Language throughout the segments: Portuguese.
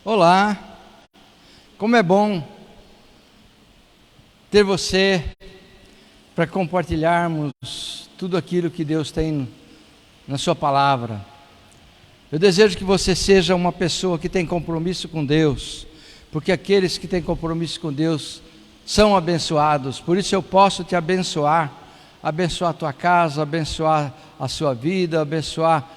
Olá, como é bom ter você para compartilharmos tudo aquilo que Deus tem na sua palavra. Eu desejo que você seja uma pessoa que tem compromisso com Deus, porque aqueles que têm compromisso com Deus são abençoados. Por isso eu posso te abençoar a tua casa, abençoar a sua vida, abençoar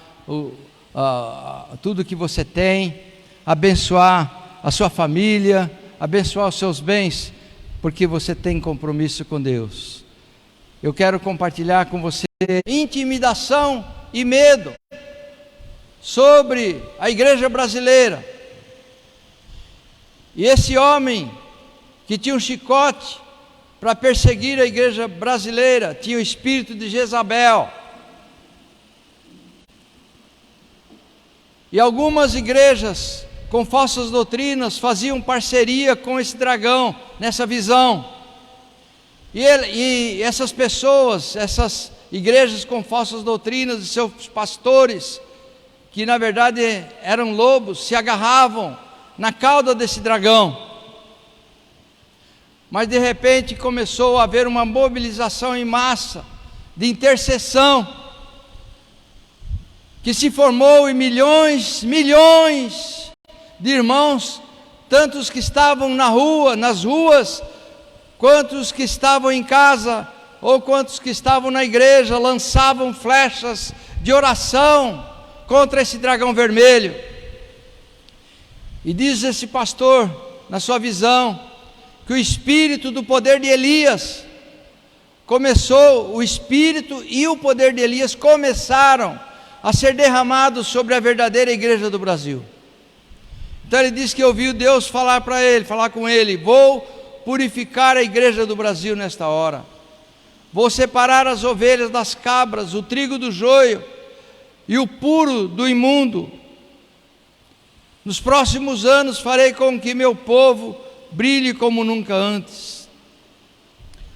tudo que você tem, abençoar a sua família, abençoar os seus bens, porque você tem compromisso com Deus. Eu quero compartilhar com você intimidação e medo sobre a igreja brasileira. E esse homem que tinha um chicote para perseguir a igreja brasileira tinha o espírito de Jezabel. E algumas igrejas com falsas doutrinas faziam parceria com esse dragão nessa visão. E essas pessoas, essas igrejas com falsas doutrinas, e seus pastores, que na verdade eram lobos, se agarravam na cauda desse dragão. Mas de repente começou a haver uma mobilização em massa de intercessão, que se formou em milhões de irmãos, tanto os que estavam nas ruas, quanto os que estavam em casa, ou quantos que estavam na igreja, lançavam flechas de oração contra esse dragão vermelho. E diz esse pastor, na sua visão, que o espírito do poder de Elias o espírito e o poder de Elias começaram a ser derramados sobre a verdadeira igreja do Brasil. Então ele disse que ouviu Deus falar com ele: vou purificar a igreja do Brasil nesta hora, vou separar as ovelhas das cabras, o trigo do joio e o puro do imundo. Nos próximos anos farei com que meu povo brilhe como nunca antes.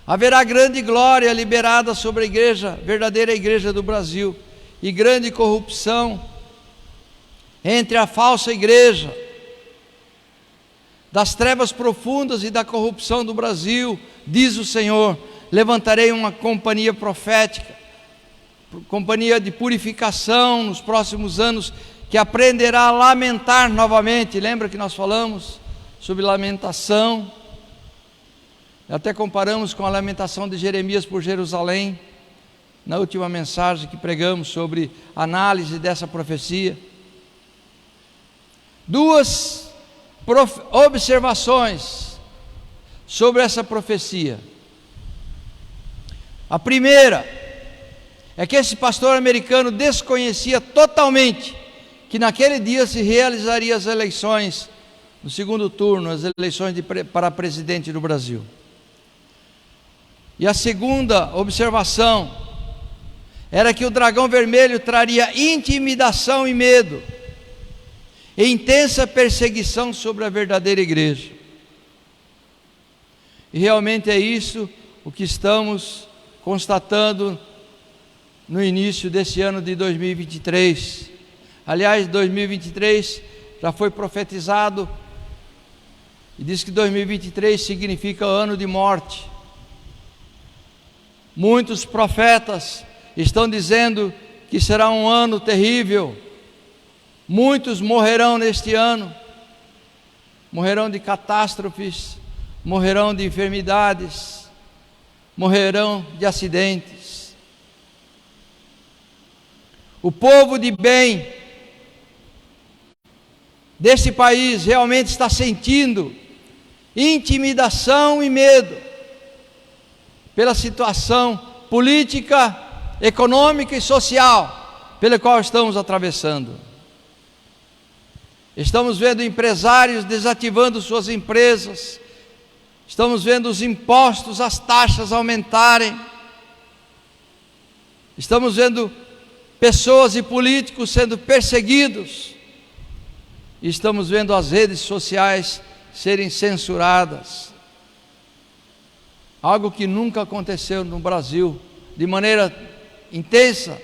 Haverá grande glória liberada sobre a igreja, verdadeira igreja do Brasil, e grande corrupção entre a falsa igreja. Das trevas profundas e da corrupção do Brasil, diz o Senhor, levantarei uma companhia profética, companhia de purificação nos próximos anos, que aprenderá a lamentar novamente. Lembra que nós falamos sobre lamentação? Até comparamos com a lamentação de Jeremias por Jerusalém, na última mensagem que pregamos sobre análise dessa profecia. Duas observações sobre essa profecia. A primeira é que esse pastor americano desconhecia totalmente que naquele dia se realizariam as eleições no segundo turno, as eleições para presidente do Brasil. E a segunda observação era que o dragão vermelho traria intimidação e medo, e intensa perseguição sobre a verdadeira igreja. E realmente é isso o que estamos constatando no início desse ano de 2023. Aliás, 2023 já foi profetizado, e diz que 2023 significa ano de morte. Muitos profetas estão dizendo que será um ano terrível. Muitos morrerão neste ano, morrerão de catástrofes, morrerão de enfermidades, morrerão de acidentes. O povo de bem desse país realmente está sentindo intimidação e medo pela situação política, econômica e social pela qual estamos atravessando. Estamos vendo empresários desativando suas empresas, estamos vendo os impostos, as taxas aumentarem, estamos vendo pessoas e políticos sendo perseguidos, e estamos vendo as redes sociais serem censuradas, algo que nunca aconteceu no Brasil de maneira intensa,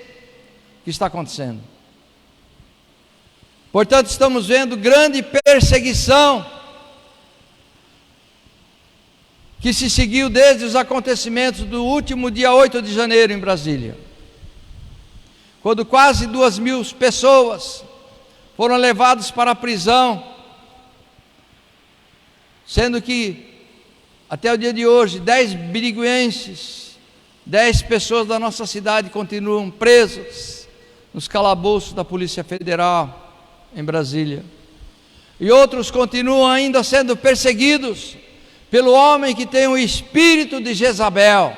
que está acontecendo. Portanto, estamos vendo grande perseguição que se seguiu desde os acontecimentos do último dia 8 de janeiro em Brasília, quando quase 2.000 pessoas foram levadas para a prisão, sendo que até o dia de hoje 10 biriguenses, 10 pessoas da nossa cidade continuam presas nos calabouços da Polícia Federal em Brasília, e outros continuam ainda sendo perseguidos pelo homem que tem o espírito de Jezabel.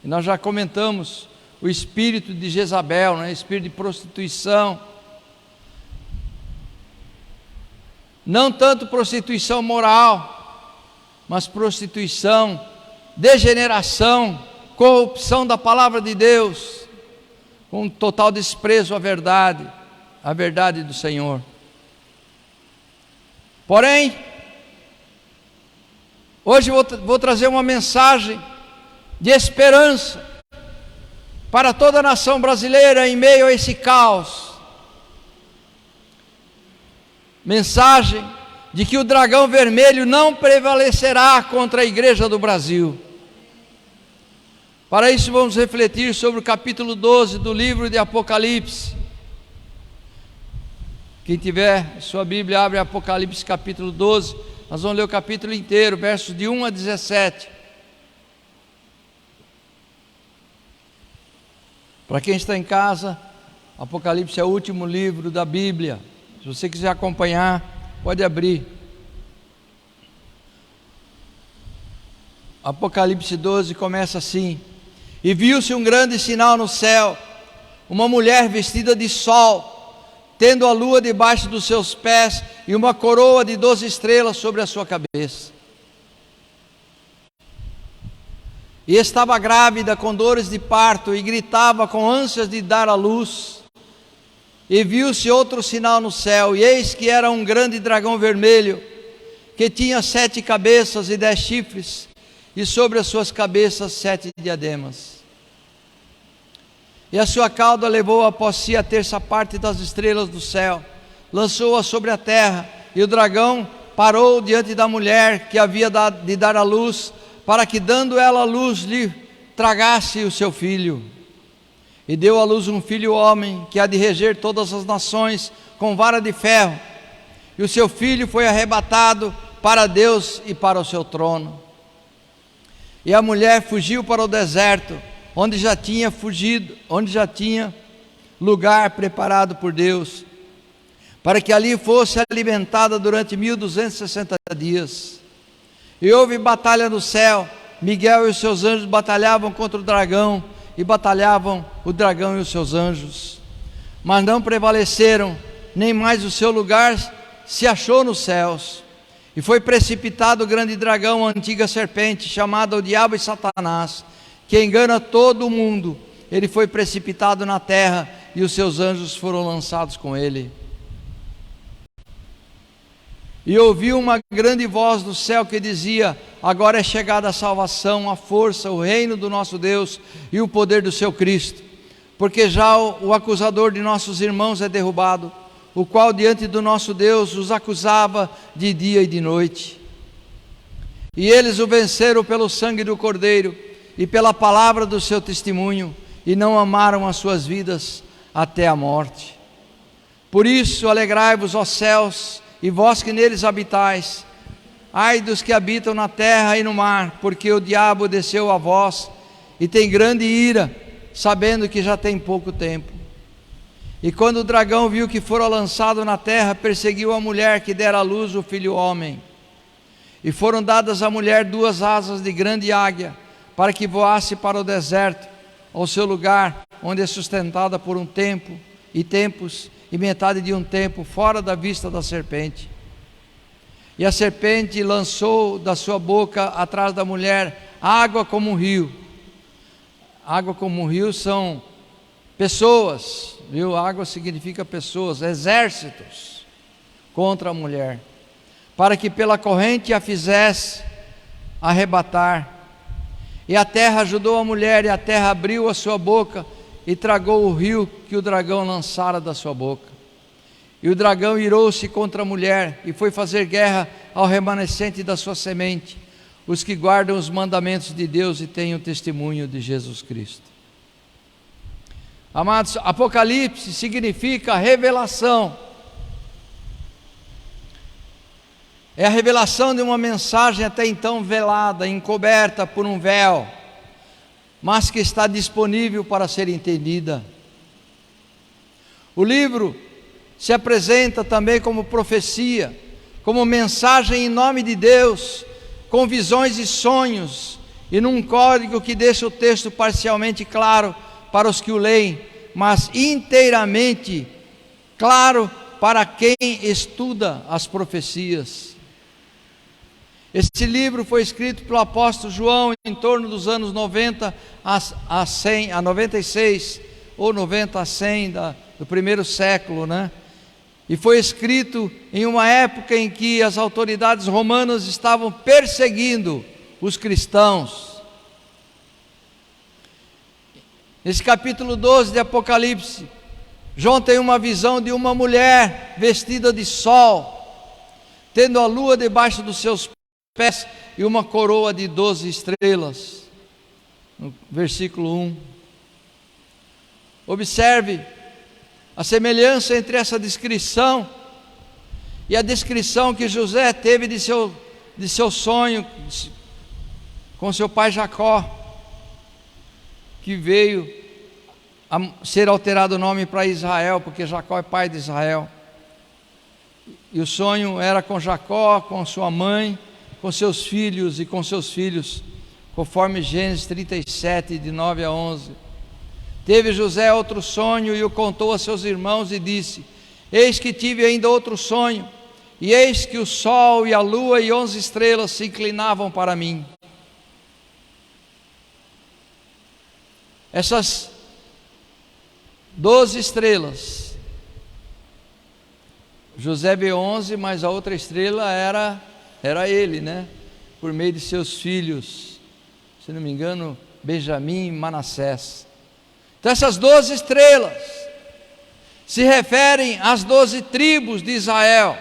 E nós já comentamos o espírito de Jezabel, né? Espírito de prostituição, não tanto prostituição moral, mas prostituição, degeneração, corrupção da palavra de Deus, com total desprezo à verdade do Senhor. Porém, hoje vou trazer uma mensagem de esperança para toda a nação brasileira em meio a esse caos. Mensagem de que o dragão vermelho não prevalecerá contra a igreja do Brasil. Para isso vamos refletir sobre o capítulo 12 do livro de Apocalipse. Quem tiver sua Bíblia, abre Apocalipse capítulo 12, nós vamos ler o capítulo inteiro, versos de 1 a 17. Para quem está em casa, Apocalipse é o último livro da Bíblia. Se você quiser acompanhar, pode abrir. Apocalipse 12 começa assim: E viu-se um grande sinal no céu, uma mulher vestida de sol, tendo a lua debaixo dos seus pés e uma coroa de 12 estrelas sobre a sua cabeça. E estava grávida com dores de parto e gritava com ânsias de dar à luz. E viu-se outro sinal no céu, e eis que era um grande dragão vermelho, que tinha 7 cabeças e 10 chifres, e sobre as suas cabeças 7 diademas. E a sua cauda levou após si a terça parte das estrelas do céu, lançou-a sobre a terra, e o dragão parou diante da mulher que havia de dar à luz, para que, dando ela a luz, lhe tragasse o seu filho. E deu à luz um filho homem, que há de reger todas as nações com vara de ferro, e o seu filho foi arrebatado para Deus e para o seu trono. E a mulher fugiu para o deserto, onde já tinha lugar preparado por Deus, para que ali fosse alimentada durante 1260 dias. E houve batalha no céu, Miguel e os seus anjos batalhavam contra o dragão, e batalhavam o dragão e os seus anjos, mas não prevaleceram, nem mais o seu lugar se achou nos céus. E foi precipitado o grande dragão, a antiga serpente, chamada o diabo e Satanás, que engana todo o mundo. Ele foi precipitado na terra, e os seus anjos foram lançados com ele. E ouvi uma grande voz do céu que dizia: agora é chegada a salvação, a força, o reino do nosso Deus e o poder do seu Cristo, porque já o acusador de nossos irmãos é derrubado, o qual diante do nosso Deus os acusava de dia e de noite. E eles o venceram pelo sangue do Cordeiro e pela palavra do seu testemunho, e não amaram as suas vidas até a morte. Por isso alegrai-vos, ó céus, e vós que neles habitais. Ai dos que habitam na terra e no mar, porque o diabo desceu a vós e tem grande ira, sabendo que já tem pouco tempo. E quando o dragão viu que fora lançado na terra, perseguiu a mulher que dera à luz o filho homem. E foram dadas à mulher 2 asas de grande águia, para que voasse para o deserto, ao seu lugar, onde é sustentada por um tempo e tempos, e metade de um tempo, fora da vista da serpente. E a serpente lançou da sua boca atrás da mulher água como um rio. Água como um rio são pessoas, viu? Água significa pessoas, exércitos contra a mulher, para que pela corrente a fizesse arrebatar. E a terra ajudou a mulher, e a terra abriu a sua boca e tragou o rio que o dragão lançara da sua boca. E o dragão irou-se contra a mulher e foi fazer guerra ao remanescente da sua semente, os que guardam os mandamentos de Deus e têm o testemunho de Jesus Cristo. Amados, Apocalipse significa revelação. É a revelação de uma mensagem até então velada, encoberta por um véu, mas que está disponível para ser entendida. O livro se apresenta também como profecia, como mensagem em nome de Deus, com visões e sonhos, e num código que deixa o texto parcialmente claro para os que o leem, mas inteiramente claro para quem estuda as profecias. Esse livro foi escrito pelo apóstolo João em torno dos anos 90 a 100, a 96, ou 90 a 100 do primeiro século, né? E foi escrito em uma época em que as autoridades romanas estavam perseguindo os cristãos. Nesse capítulo 12 de Apocalipse, João tem uma visão de uma mulher vestida de sol, tendo a lua debaixo dos seus pés e uma coroa de 12 estrelas. No versículo 1. Observe a semelhança entre essa descrição e a descrição que José teve de seu sonho com seu pai Jacó, que veio a ser alterado o nome para Israel, porque Jacó é pai de Israel. E o sonho era com Jacó, com sua mãe, com seus filhos e com seus filhos, conforme Gênesis 37, de 9 a 11. Teve José outro sonho e o contou a seus irmãos e disse: eis que tive ainda outro sonho, e eis que o sol e a lua e 11 estrelas se inclinavam para mim. Essas 12 estrelas, José vê 11, mas a outra estrela era ele, né? Por meio de seus filhos, se não me engano, Benjamim e Manassés. Então essas 12 estrelas se referem às 12 tribos de Israel.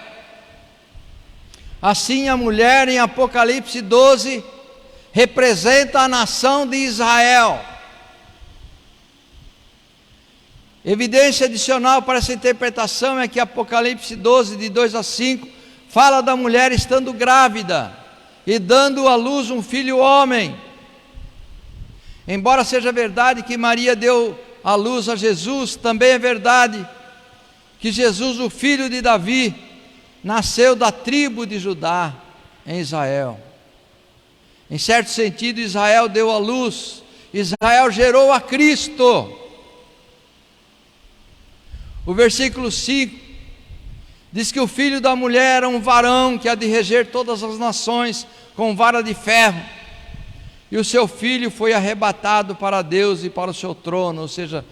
Assim a mulher em Apocalipse 12 representa a nação de Israel. Evidência adicional para essa interpretação é que Apocalipse 12, de 2 a 5, fala da mulher estando grávida e dando à luz um filho homem. Embora seja verdade que Maria deu à luz a Jesus, também é verdade que Jesus, o filho de Davi, nasceu da tribo de Judá, em Israel. Em certo sentido, Israel deu à luz, Israel gerou a Cristo. O versículo 5 diz que o filho da mulher era um varão que há de reger todas as nações com vara de ferro, e o seu filho foi arrebatado para Deus e para o seu trono, ou seja,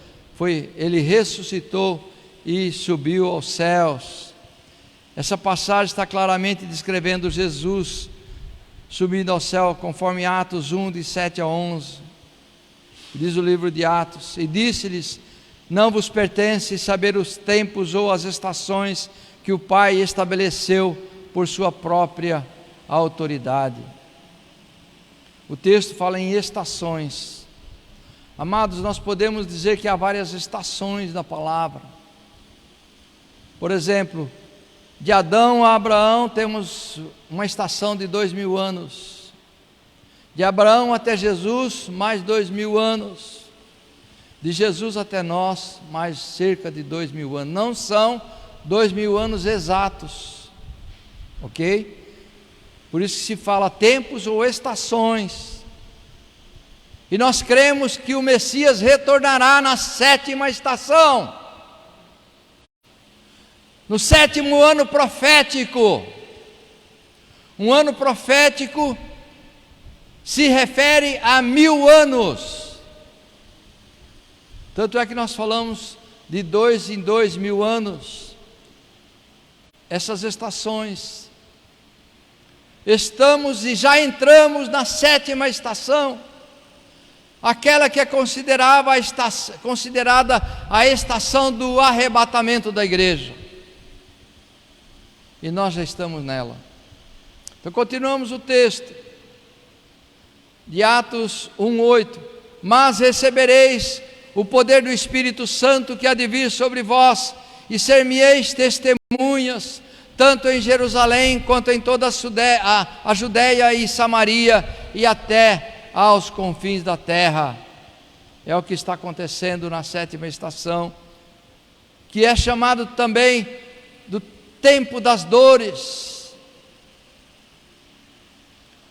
ele ressuscitou e subiu aos céus. Essa passagem está claramente descrevendo Jesus subindo ao céu, conforme Atos 1, de 7 a 11, diz o livro de Atos: e disse-lhes: não vos pertence saber os tempos ou as estações que o Pai estabeleceu por sua própria autoridade. O texto fala em estações. Amados, nós podemos dizer que há várias estações da palavra. Por exemplo, de Adão a Abraão temos uma estação de 2000 anos. De Abraão até Jesus, mais 2000 anos. De Jesus até nós, mais cerca de 2000 anos. Não são 2000 anos exatos, ok? Por isso que se fala tempos ou estações. E nós cremos que o Messias retornará na 7ª estação, no 7º ano profético. Um ano profético se refere a 1000 anos. Tanto é que nós falamos de 2 em 2000 anos. Essas estações. Estamos e já entramos na 7ª estação. aquela que é considerada a estação do arrebatamento da igreja. E nós já estamos nela. Então continuamos o texto de Atos 1:8. Mas recebereis o poder do Espírito Santo que há de vir sobre vós, e ser-me-eis testemunhas, tanto em Jerusalém quanto em toda a Judéia e Samaria, e até aos confins da terra. É o que está acontecendo na 7ª estação, que é chamado também do tempo das dores,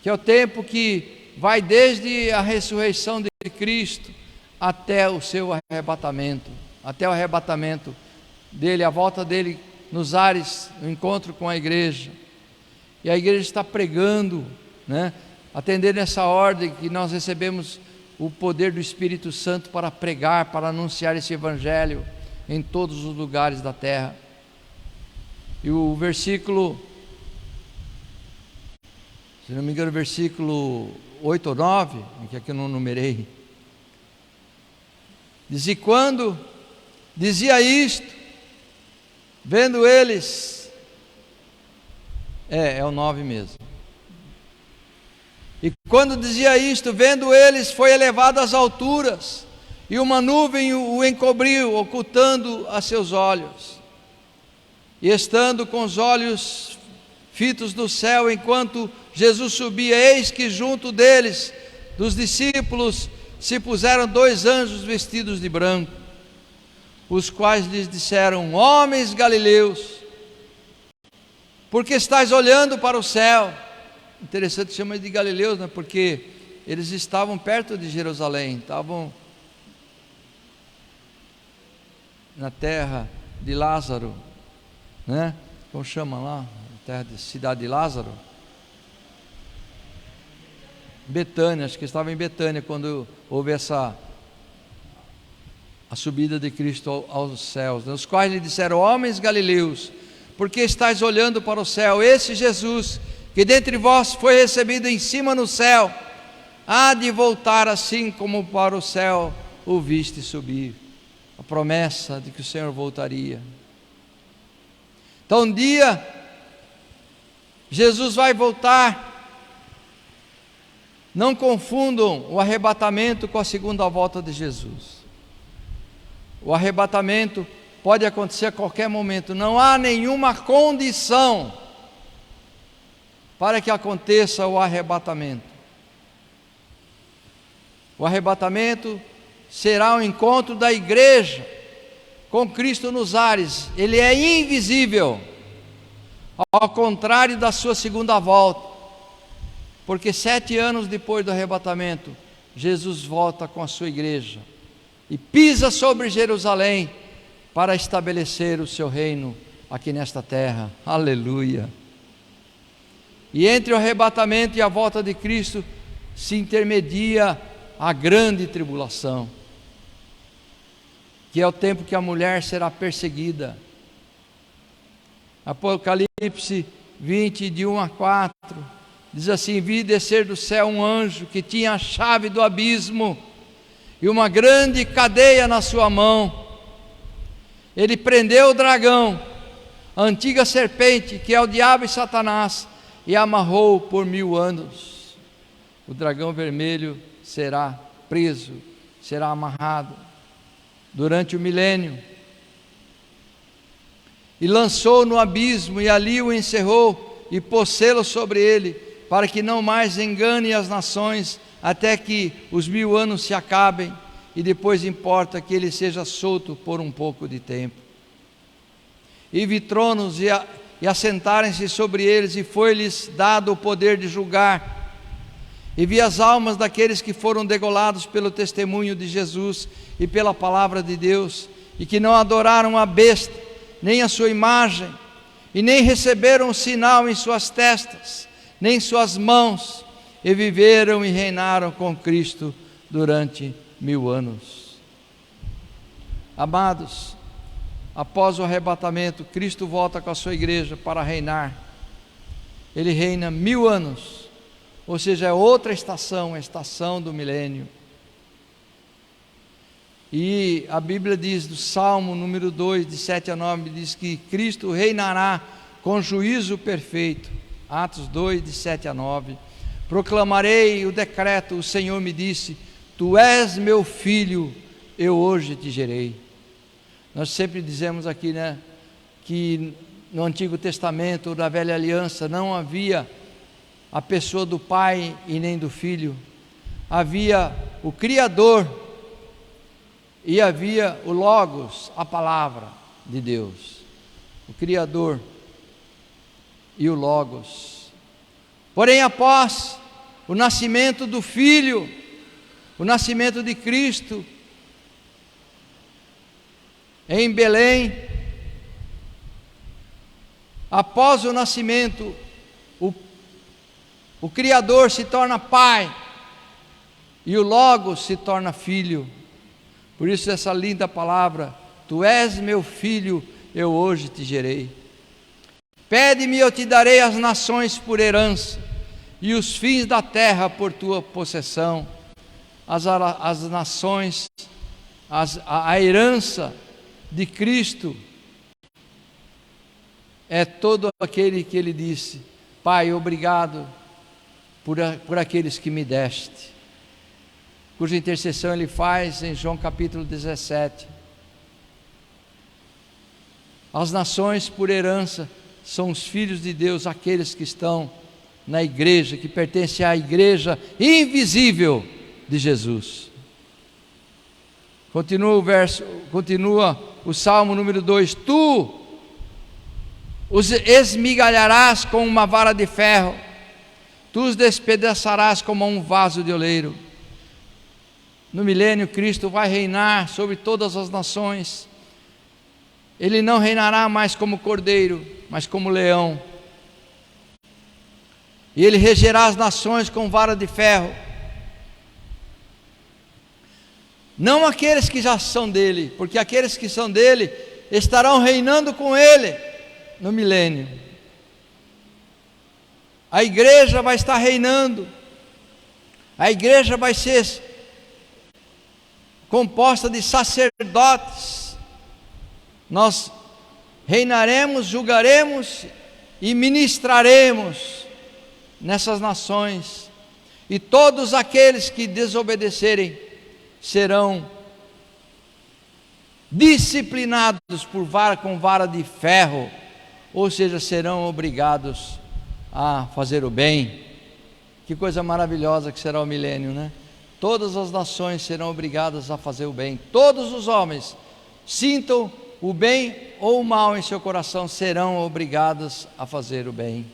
que é o tempo que vai desde a ressurreição de Cristo até o seu arrebatamento, até o arrebatamento dele, a volta dele nos ares, o encontro com a igreja. E a igreja está pregando, atendendo essa ordem que nós recebemos o poder do Espírito Santo para pregar, para anunciar esse evangelho em todos os lugares da terra. E o versículo, se não me engano, versículo 8 ou 9, que aqui eu não numerei, diz: e quando dizia isto, vendo eles, é o 9 mesmo. E quando dizia isto, vendo eles, foi elevado às alturas, e uma nuvem o encobriu, ocultando a seus olhos. E estando com os olhos fitos no céu, enquanto Jesus subia, eis que junto deles, dos discípulos, se puseram 2 anjos vestidos de branco, os quais lhes disseram: homens galileus, porque estáis olhando para o céu? Interessante, chama de galileus, porque eles estavam perto de Jerusalém, estavam na terra de Lázaro, como chama lá, terra de cidade de Lázaro, Betânia, acho que estava em Betânia quando houve a subida de Cristo aos céus, os quais lhe disseram: homens galileus, porque estáis olhando para o céu? Esse Jesus, que dentre vós foi recebido em cima no céu, há de voltar assim como para o céu o viste subir. A promessa de que o Senhor voltaria. Então um dia Jesus vai voltar. Não confundam o arrebatamento com a segunda volta de Jesus. O arrebatamento pode acontecer a qualquer momento, não há nenhuma condição para que aconteça o arrebatamento. O arrebatamento será o encontro da igreja com Cristo nos ares. Ele é invisível, ao contrário da sua segunda volta, porque 7 anos depois do arrebatamento, Jesus volta com a sua igreja e pisa sobre Jerusalém para estabelecer o seu reino aqui nesta terra. Aleluia! E entre o arrebatamento e a volta de Cristo se intermedia a grande tribulação, que é o tempo que a mulher será perseguida. Apocalipse 20, de 1 a 4, diz assim: vi descer do céu um anjo que tinha a chave do abismo e uma grande cadeia na sua mão. Ele prendeu o dragão, a antiga serpente, que é o diabo e Satanás, e amarrou por 1000 anos. O dragão vermelho será preso, será amarrado durante o milênio, e lançou no abismo, e ali o encerrou, e pôs selo sobre ele, para que não mais engane as nações, até que os 1000 anos se acabem, e depois importa que ele seja solto por um pouco de tempo. E vi tronos e assentarem-se sobre eles, e foi-lhes dado o poder de julgar. E vi as almas daqueles que foram degolados pelo testemunho de Jesus e pela palavra de Deus, e que não adoraram a besta, nem a sua imagem, e nem receberam o sinal em suas testas, nem em suas mãos, e viveram e reinaram com Cristo durante 1000 anos. Amados, após o arrebatamento, Cristo volta com a sua igreja para reinar. Ele reina 1000 anos, ou seja, é outra estação, a estação do milênio. E a Bíblia diz, do Salmo número 2, de 7 a 9, diz que Cristo reinará com juízo perfeito. Atos 2, de 7 a 9. Proclamarei o decreto, o Senhor me disse: Tu és meu filho, eu hoje te gerei. Nós sempre dizemos aqui, né, que no Antigo Testamento, da Velha Aliança, não havia a pessoa do Pai e nem do Filho. Havia o Criador e havia o Logos, a palavra de Deus. O Criador e o Logos. Porém, após o nascimento do Filho, o nascimento de Cristo, em Belém, após o nascimento, o Criador se torna Pai e o Logos se torna Filho. Por isso essa linda palavra: Tu és meu filho, eu hoje te gerei. Pede-me, eu te darei as nações por herança, e os fins da terra por tua possessão. As nações, a herança de Cristo é todo aquele que Ele disse: Pai, obrigado por aqueles que me deste, cuja intercessão Ele faz em João capítulo 17. As nações por herança são os filhos de Deus, aqueles que estão na igreja, que pertencem à igreja invisível de Jesus. Continua o Salmo número 2: Tu os esmigalharás com uma vara de ferro, tu os despedaçarás como um vaso de oleiro. No milênio, Cristo vai reinar sobre todas as nações. Ele não reinará mais como cordeiro, mas como leão. E Ele regerá as nações com vara de ferro. Não aqueles que já são dele, porque aqueles que são dele estarão reinando com Ele no milênio. A igreja vai estar reinando. A igreja vai ser composta de sacerdotes. Nós reinaremos, julgaremos e ministraremos nessas nações, e todos aqueles que desobedecerem serão disciplinados com vara de ferro, ou seja, serão obrigados a fazer o bem. Que coisa maravilhosa que será o milênio, né? Todas as nações serão obrigadas a fazer o bem. Todos os homens, sintam o bem ou o mal em seu coração, serão obrigados a fazer o bem,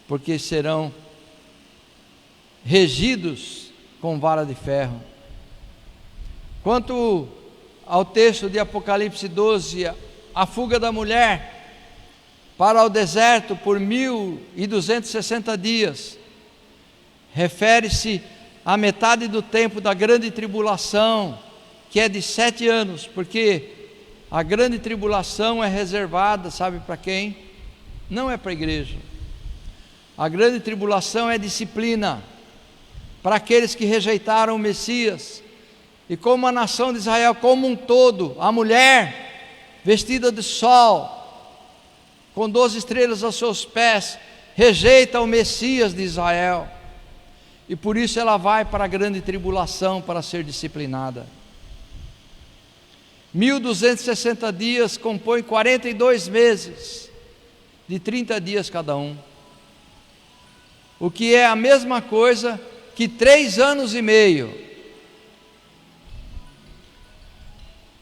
porque serão regidos com vara de ferro. Quanto ao texto de Apocalipse 12, a fuga da mulher para o deserto por 1260 dias, refere-se à metade do tempo da grande tribulação, que é de 7 anos, porque a grande tribulação é reservada, sabe para quem? Não é para a igreja. A grande tribulação é disciplina para aqueles que rejeitaram o Messias. E como a nação de Israel como um todo, a mulher vestida de sol, com 12 estrelas aos seus pés, rejeita o Messias de Israel, e por isso ela vai para a grande tribulação para ser disciplinada. 1260 dias compõe 42 meses, de 30 dias cada um, o que é a mesma coisa que 3 anos e meio.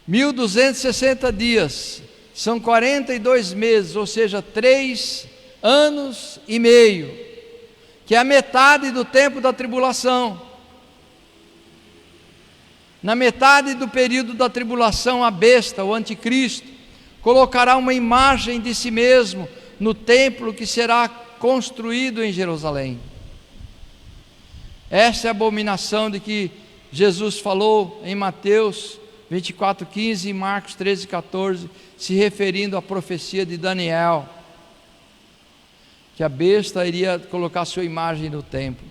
1260 dias são 42 meses, ou seja, 3 anos e meio, que é a metade do tempo da tribulação. Na metade do período da tribulação, a besta, o anticristo, colocará uma imagem de si mesmo no templo que será construído em Jerusalém. Essa é a abominação de que Jesus falou em Mateus 24:15 e Marcos 13:14, se referindo à profecia de Daniel, que a besta iria colocar sua imagem no templo.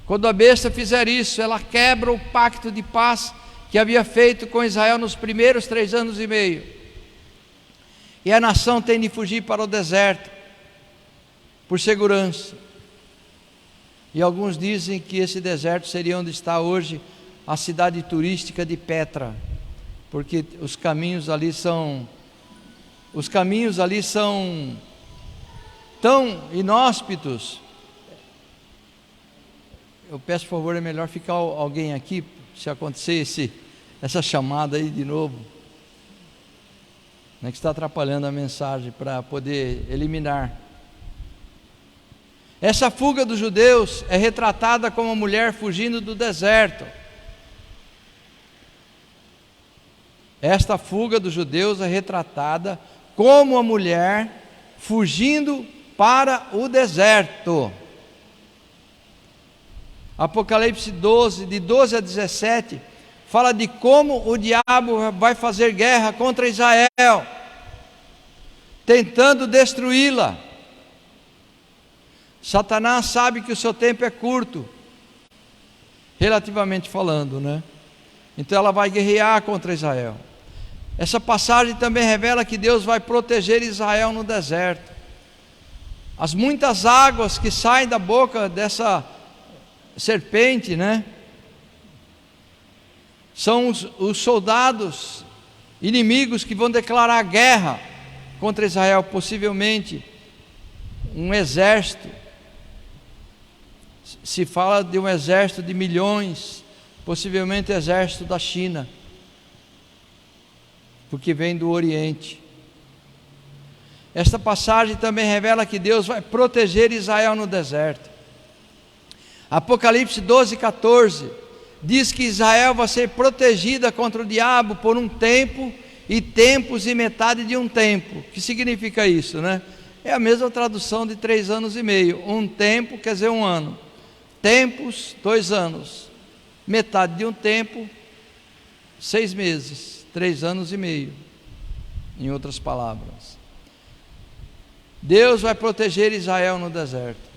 Quando a besta fizer isso, ela quebra o pacto de paz que havia feito com Israel nos primeiros 3 anos e meio. E a nação tem de fugir para o deserto, por segurança. E alguns dizem que esse deserto seria onde está hoje a cidade turística de Petra, porque os caminhos ali são tão inóspitos. Eu peço, por favor, é melhor ficar alguém aqui, se acontecer essa chamada aí de novo, né, que está atrapalhando a mensagem, para poder eliminar. Essa fuga dos judeus é retratada como uma mulher fugindo do deserto. Esta fuga dos judeus é retratada como uma mulher fugindo para o deserto. Apocalipse 12, de 12 a 17, fala de como o diabo vai fazer guerra contra Israel, tentando destruí-la. Satanás sabe que o seu tempo é curto, relativamente falando, né? Então ela vai guerrear contra Israel. Essa passagem também revela que Deus vai proteger Israel no deserto. As muitas águas que saem da boca dessa serpente, né? São os soldados inimigos que vão declarar guerra contra Israel, possivelmente um exército. Se fala de um exército de milhões, possivelmente exército da China, porque vem do Oriente. Esta passagem também revela que Deus vai proteger Israel no deserto. Apocalipse 12, 14 diz que Israel vai ser protegida contra o diabo por um tempo, e tempos e metade de um tempo. O que significa isso, né? É a mesma tradução de 3 anos e meio. Um tempo quer dizer 1 ano, tempos 2 anos, metade de um tempo 6 meses, 3 anos e meio, em outras palavras. Deus vai proteger Israel no deserto.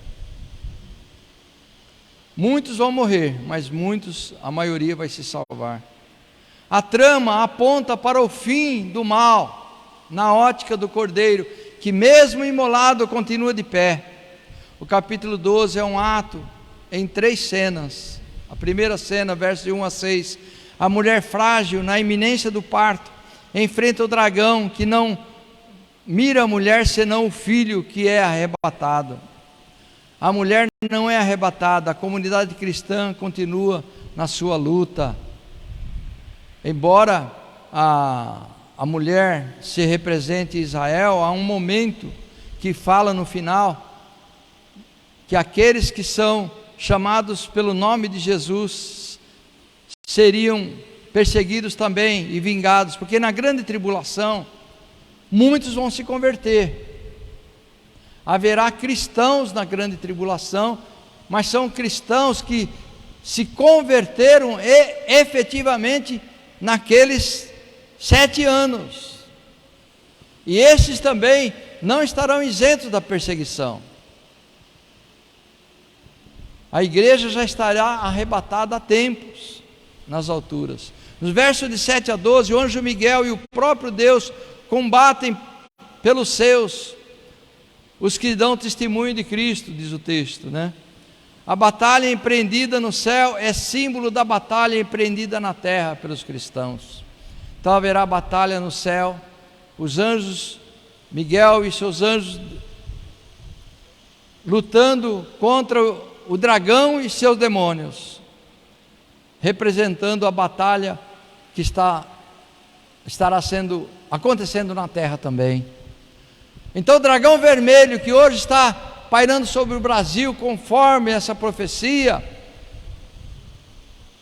Muitos vão morrer, mas muitos, a maioria vai se salvar. A trama aponta para o fim do mal, na ótica do Cordeiro, que mesmo imolado continua de pé. O capítulo 12 é um ato em 3 cenas. A primeira cena, versos de 1 a 6, a mulher frágil na iminência do parto enfrenta o dragão, que não mira a mulher senão o filho que é arrebatado. A mulher não é arrebatada, a comunidade cristã continua na sua luta. Embora a mulher se represente Israel, há um momento que fala no final que aqueles que são chamados pelo nome de Jesus seriam perseguidos também e vingados, porque na grande tribulação muitos vão se converter. Haverá cristãos na grande tribulação, mas são cristãos que se converteram efetivamente naqueles 7 anos, e esses também não estarão isentos da perseguição. A igreja já estará arrebatada há tempos nas alturas. Nos versos de 7 a 12, o anjo Miguel e o próprio Deus combatem pelos seus, os que dão testemunho de Cristo, diz o texto, né? A batalha empreendida no céu é símbolo da batalha empreendida na terra pelos cristãos. Então haverá batalha no céu, os anjos, Miguel e seus anjos, lutando contra o dragão e seus demônios, representando a batalha que estará acontecendo na terra também. Então o dragão vermelho, que hoje está pairando sobre o Brasil, conforme essa profecia,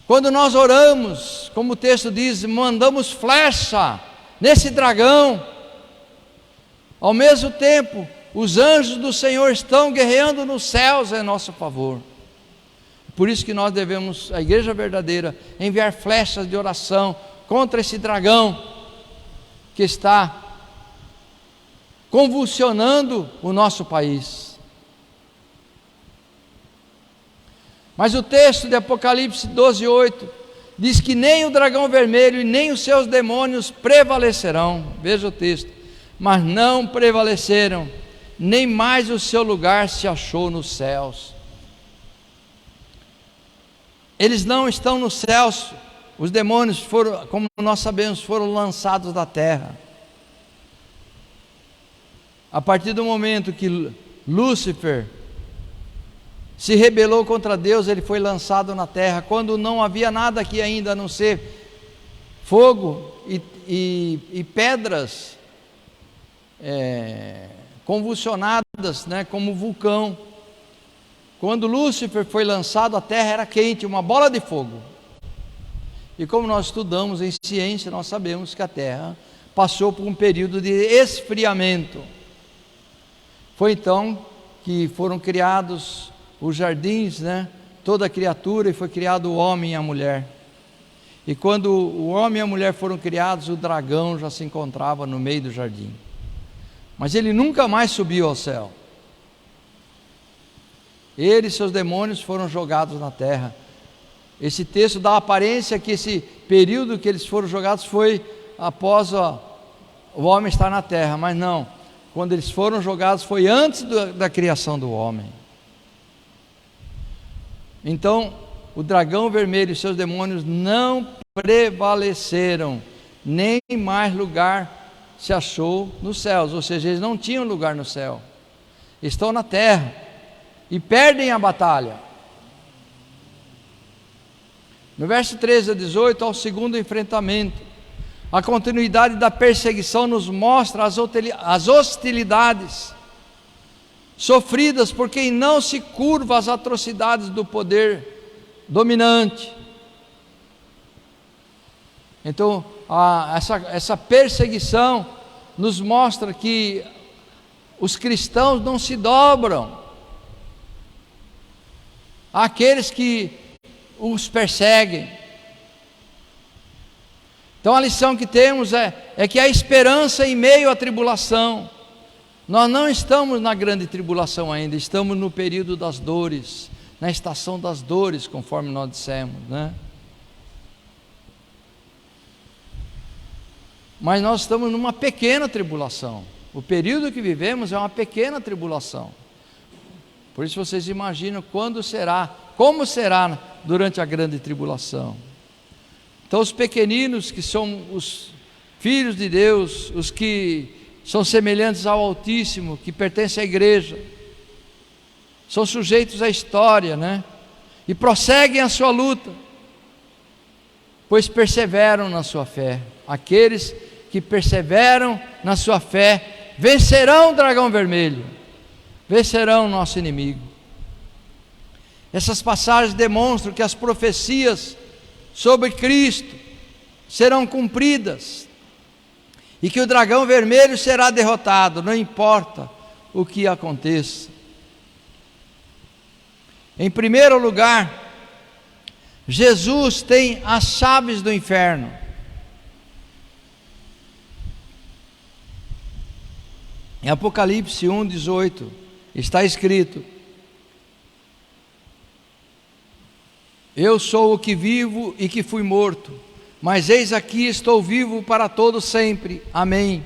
quando nós oramos, como o texto diz, mandamos flecha nesse dragão, ao mesmo tempo os anjos do Senhor estão guerreando nos céus em nosso favor. Por isso que nós devemos, a igreja verdadeira, enviar flechas de oração contra esse dragão que está convulsionando o nosso país. Mas o texto de Apocalipse 12:8 diz que nem o dragão vermelho e nem os seus demônios prevalecerão. Veja o texto: mas não prevaleceram, nem mais o seu lugar se achou nos céus. Eles não estão nos céus. Os demônios foram, como nós sabemos, foram lançados da terra. A partir do momento que Lúcifer se rebelou contra Deus, ele foi lançado na terra, quando não havia nada aqui ainda a não ser fogo e pedras convulsionadas, né, como vulcão. Quando Lúcifer foi lançado, a terra era quente, uma bola de fogo. E como nós estudamos em ciência, nós sabemos que a terra passou por um período de esfriamento. Foi então que foram criados os jardins, né? Toda criatura, e foi criado o homem e a mulher. E quando o homem e a mulher foram criados, o dragão já se encontrava no meio do jardim. Mas ele nunca mais subiu ao céu. Ele e seus demônios foram jogados na terra. Esse texto dá a aparência que esse período que eles foram jogados foi após o homem estar na terra, mas não. Quando eles foram jogados foi antes da criação do homem. Então, o dragão vermelho e seus demônios não prevaleceram, nem mais lugar se achou nos céus, ou seja, eles não tinham lugar no céu, estão na terra e perdem a batalha. No verso 13 a 18, ao segundo enfrentamento, a continuidade da perseguição nos mostra as hostilidades sofridas por quem não se curva às atrocidades do poder dominante. Então, essa perseguição nos mostra que os cristãos não se dobram àqueles que os perseguem. Então a lição que temos é que há esperança em meio à tribulação. Nós não estamos na grande tribulação ainda, estamos no período das dores, na estação das dores, conforme nós dissemos, né? Mas nós estamos numa pequena tribulação. O período que vivemos é uma pequena tribulação. Por isso vocês imaginam quando será, como será durante a grande tribulação. Então os pequeninos, que são os filhos de Deus, os que são semelhantes ao Altíssimo, que pertencem à igreja, são sujeitos à história, né? E prosseguem a sua luta, pois perseveram na sua fé. Aqueles que perseveram na sua fé vencerão o dragão vermelho, vencerão o nosso inimigo. Essas passagens demonstram que as profecias sobre Cristo serão cumpridas e que o dragão vermelho será derrotado, não importa o que aconteça. Em primeiro lugar, Jesus tem as chaves do inferno. Em Apocalipse 1:18 está escrito: eu sou o que vivo e que fui morto, mas eis aqui estou vivo para todo sempre, amém,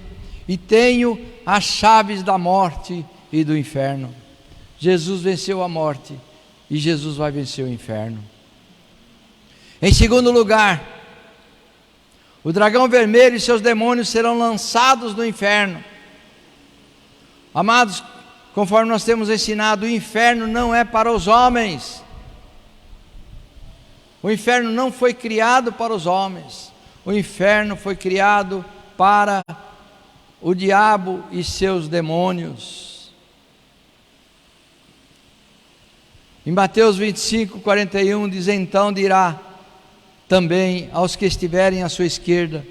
e tenho as chaves da morte e do inferno. Jesus venceu a morte e Jesus vai vencer o inferno. Em segundo lugar, o dragão vermelho e seus demônios serão lançados no inferno. Amados, conforme nós temos ensinado, o inferno não é para os homens. O inferno não foi criado para os homens. O inferno foi criado para o diabo e seus demônios. Em Mateus 25:41 diz: então dirá também aos que estiverem à sua esquerda: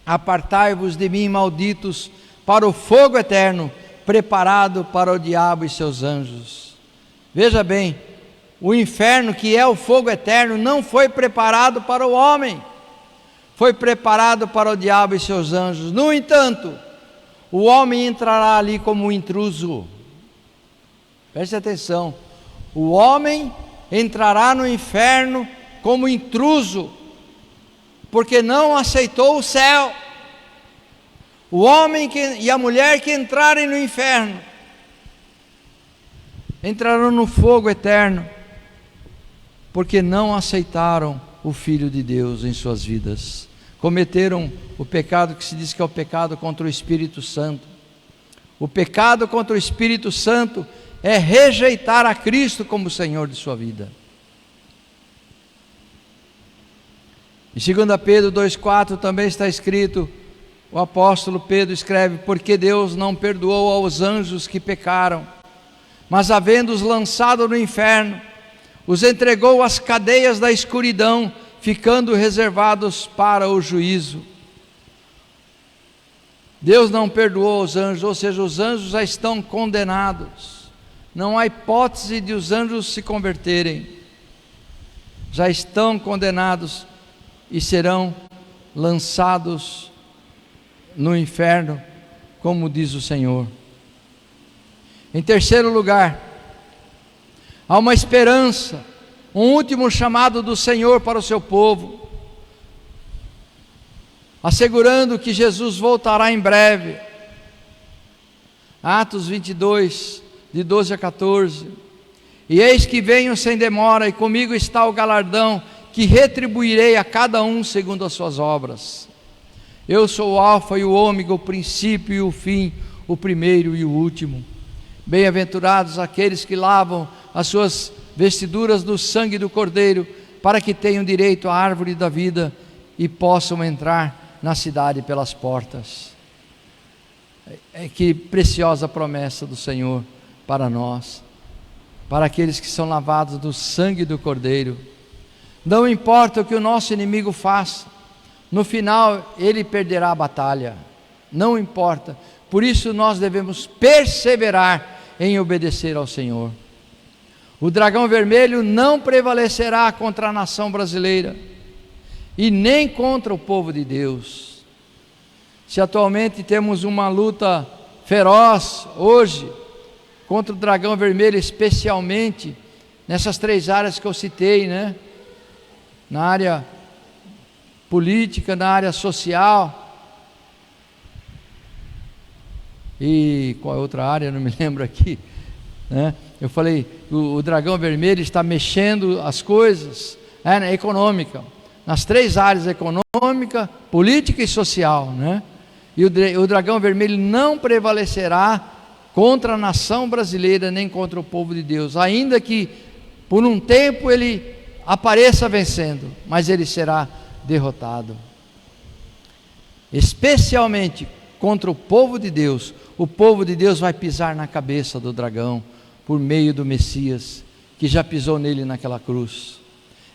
apartai-vos de mim, malditos, para o fogo eterno, preparado para o diabo e seus anjos. Veja bem, o inferno, que é o fogo eterno, não foi preparado para o homem, foi preparado para o diabo e seus anjos. No entanto, o homem entrará ali como um intruso. Preste atenção, o homem entrará no inferno como intruso, porque não aceitou o céu. O homem e a mulher que entrarem no inferno entrarão no fogo eterno, porque não aceitaram o Filho de Deus em suas vidas. Cometeram o pecado que se diz que é o pecado contra o Espírito Santo. O pecado contra o Espírito Santo é rejeitar a Cristo como Senhor de sua vida. Em 2 Pedro 2,4 também está escrito, o apóstolo Pedro escreve: porque Deus não perdoou aos anjos que pecaram, mas havendo-os lançado no inferno, os entregou às cadeias da escuridão, ficando reservados para o juízo. Deus não perdoou os anjos, ou seja, os anjos já estão condenados. Não há hipótese de os anjos se converterem. Já estão condenados e serão lançados no inferno, como diz o Senhor. Em terceiro lugar, há uma esperança, um último chamado do Senhor para o seu povo, assegurando que Jesus voltará em breve. Atos 22, de 12 a 14. E eis que venho sem demora, e comigo está o galardão, que retribuirei a cada um segundo as suas obras. Eu sou o alfa e o ômega, o princípio e o fim, o primeiro e o último. Bem-aventurados aqueles que lavam as suas vestiduras no sangue do Cordeiro, para que tenham direito à árvore da vida e possam entrar na cidade pelas portas. Que preciosa promessa do Senhor para nós, para aqueles que são lavados do sangue do Cordeiro. Não importa o que o nosso inimigo faça, no final ele perderá a batalha, não importa. Por isso nós devemos perseverar em obedecer ao Senhor. O dragão vermelho não prevalecerá contra a nação brasileira e nem contra o povo de Deus. Se atualmente temos uma luta feroz hoje contra o dragão vermelho, especialmente nessas três áreas que eu citei, né? Na área política, na área social, e qual é outra área, não me lembro aqui, né? Eu falei, o dragão vermelho está mexendo as coisas, na econômica, nas três áreas: econômica, política e social, né? E o dragão vermelho não prevalecerá contra a nação brasileira, nem contra o povo de Deus, ainda que por um tempo ele apareça vencendo, mas ele será derrotado. Especialmente contra o povo de Deus, o povo de Deus vai pisar na cabeça do dragão, por meio do Messias, que já pisou nele naquela cruz.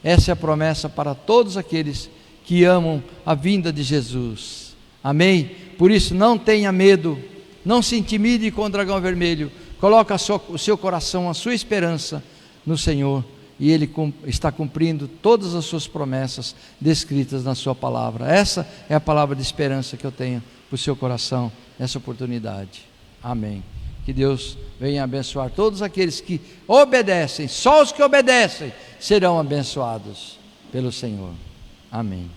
Essa é a promessa para todos aqueles que amam a vinda de Jesus. Amém? Por isso não tenha medo, não se intimide com o dragão vermelho, coloque o seu coração, a sua esperança no Senhor, e Ele está cumprindo todas as suas promessas descritas na sua palavra. Essa é a palavra de esperança que eu tenho para o seu coração nessa oportunidade. Amém. Que Deus venha abençoar todos aqueles que obedecem. Só os que obedecem serão abençoados pelo Senhor. Amém.